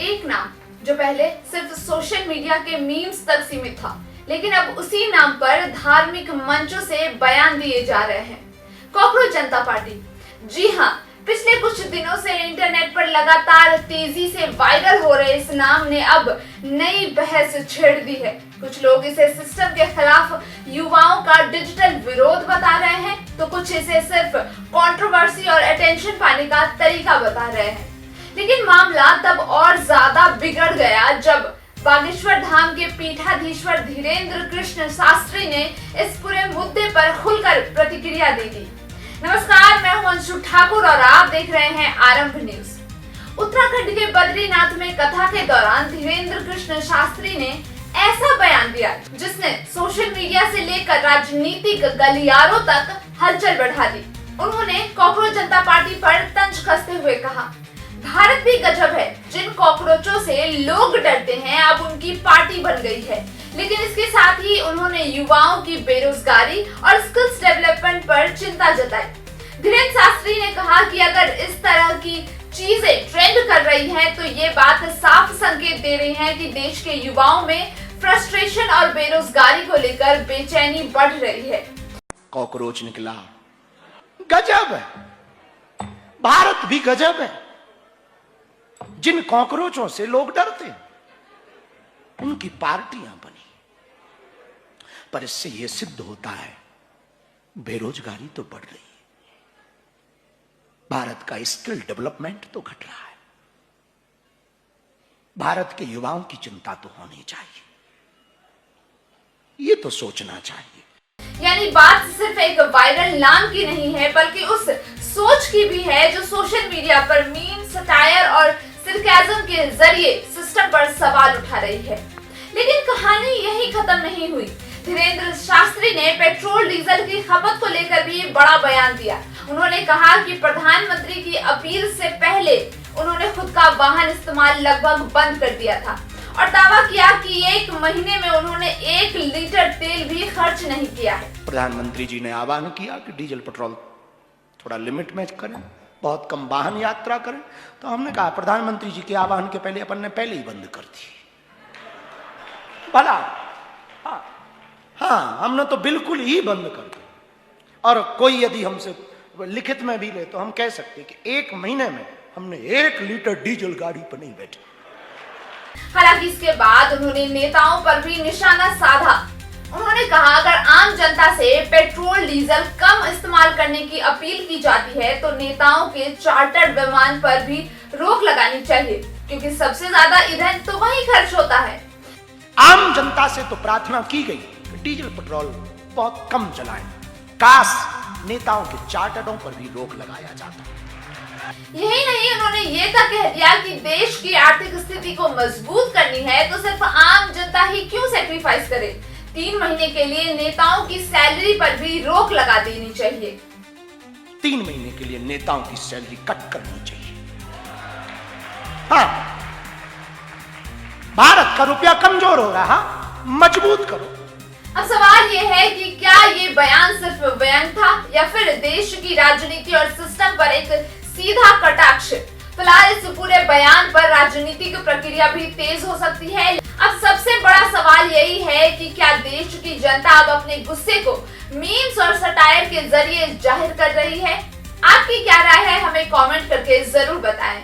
एक नाम जो पहले सिर्फ सोशल मीडिया के मीम्स तक सीमित था, लेकिन अब उसी नाम पर धार्मिक मंचों से बयान दिए जा रहे हैं। कॉकरोच जनता पार्टी। जी हाँ, पिछले कुछ दिनों से इंटरनेट पर लगातार तेजी से वायरल हो रहे इस नाम ने अब नई बहस छेड़ दी है। कुछ लोग इसे सिस्टम के खिलाफ युवाओं का डिजिटल विरोध बता रहे हैं, तो कुछ इसे सिर्फ कंट्रोवर्सी और अटेंशन पाने का तरीका बता रहे हैं। लेकिन मामला तब और ज्यादा बिगड़ गया जब बागेश्वर धाम के पीठाधीश्वर धीरेन्द्र कृष्ण शास्त्री ने इस पूरे मुद्दे पर खुलकर प्रतिक्रिया दे दी। नमस्कार, मैं हूं अंशु ठाकुर और आप देख रहे हैं आरंभ न्यूज। उत्तराखंड के बद्रीनाथ में कथा के दौरान धीरेन्द्र कृष्ण शास्त्री ने ऐसा बयान दिया जिसने सोशल मीडिया से लेकर राजनीतिक गलियारों तक हलचल बढ़ा दी। उन्होंने कॉकरोच जनता पार्टी पर तंज कसते हुए कहा, भारत भी गजब है, जिन कॉकरोचों से लोग डरते हैं अब उनकी पार्टी बन गई है। लेकिन इसके साथ ही उन्होंने युवाओं की बेरोजगारी और स्किल्स डेवलपमेंट पर चिंता जताई। धीरेन्द्र शास्त्री ने कहा कि अगर इस तरह की चीजें ट्रेंड कर रही हैं, तो ये बात साफ संकेत दे रही है कि देश के युवाओं में फ्रस्ट्रेशन और बेरोजगारी को लेकर बेचैनी बढ़ रही है। कॉकरोच निकला, गजब है, भारत भी गजब है, जिन कॉकरोचों से लोग डरते हैं उनकी पार्टियां बनी। पर इससे यह सिद्ध होता है बेरोजगारी तो बढ़ रही है, भारत का स्किल डेवलपमेंट तो घट रहा है, भारत के युवाओं की चिंता तो होनी चाहिए, ये तो सोचना चाहिए। यानी बात सिर्फ एक वायरल नाम की नहीं है, बल्कि उस सोच की भी है जो सोशल मीडिया पर मीम, सटायर और सरकाज़म के जरिए सिस्टम पर सवाल उठा रही है। लेकिन कहानी यही खत्म नहीं हुई। धीरेन्द्र शास्त्री ने पेट्रोल डीजल की खपत को लेकर भी बड़ा बयान दिया। उन्होंने कहा कि प्रधानमंत्री की अपील से पहले उन्होंने खुद का वाहन इस्तेमाल लगभग बंद कर दिया था और दावा किया कि 1 महीने में उन्होंने 1 लीटर तेल भी खर्च नहीं किया है। प्रधानमंत्री जी ने आह्वान किया कि डीजल पेट्रोल थोड़ा लिमिट में करें, बहुत कम वाहन यात्रा करें। तो हमने कहा प्रधानमंत्री जी के आह्वान के पहले अपन ने पहले ही बंद कर दी भला। हाँ, हमने तो बिल्कुल ही बंद कर दिया। और कोई यदि हमसे लिखित में भी ले तो हम कह सकते कि 1 महीने में हमने 1 लीटर डीजल गाड़ी पर नहीं बैठे। हालांकि इसके बाद उन्होंने नेताओं पर भी निशाना साधा। उन्होंने कहा अगर आम जनता से पेट्रोल डीजल कम इस्तेमाल करने की अपील की जाती है तो नेताओं के चार्टर्ड विमान पर भी रोक लगानी चाहिए, क्योंकि सबसे ज्यादा ईंधन तो वहीं खर्च होता है। आम जनता से तो प्रार्थना की गई कि डीजल पेट्रोल बहुत कम चलाएं। काश नेताओं के चार्टरों पर भी रोक लगाया जाता। यही नहीं, उन्होंने ये तक कह दिया कि देश की आर्थिक स्थिति को मजबूत करनी है तो सिर्फ आम जनता ही क्यों सैक्रिफाइस करे। 3 महीने के लिए नेताओं की सैलरी पर भी रोक लगा देनी चाहिए। 3 महीने के लिए नेताओं की सैलरी कट करनी चाहिए। हाँ, भारत का रुपया कमजोर हो रहा, मजबूत करो। अब सवाल ये है कि क्या ये बयान सिर्फ व्यंग था या फिर देश की राजनीति और सिस्टम पर एक सीधा कटाक्ष। फिलहाल इस पूरे बयान पर राजनीतिक प्रक्रिया भी तेज हो सकती है। अब सबसे बड़ा सवाल यही है कि क्या देश की जनता अब अपने गुस्से को मीम्स और सटायर के जरिए जाहिर कर रही है। आपकी क्या राय है, हमें कमेंट करके जरूर बताएं।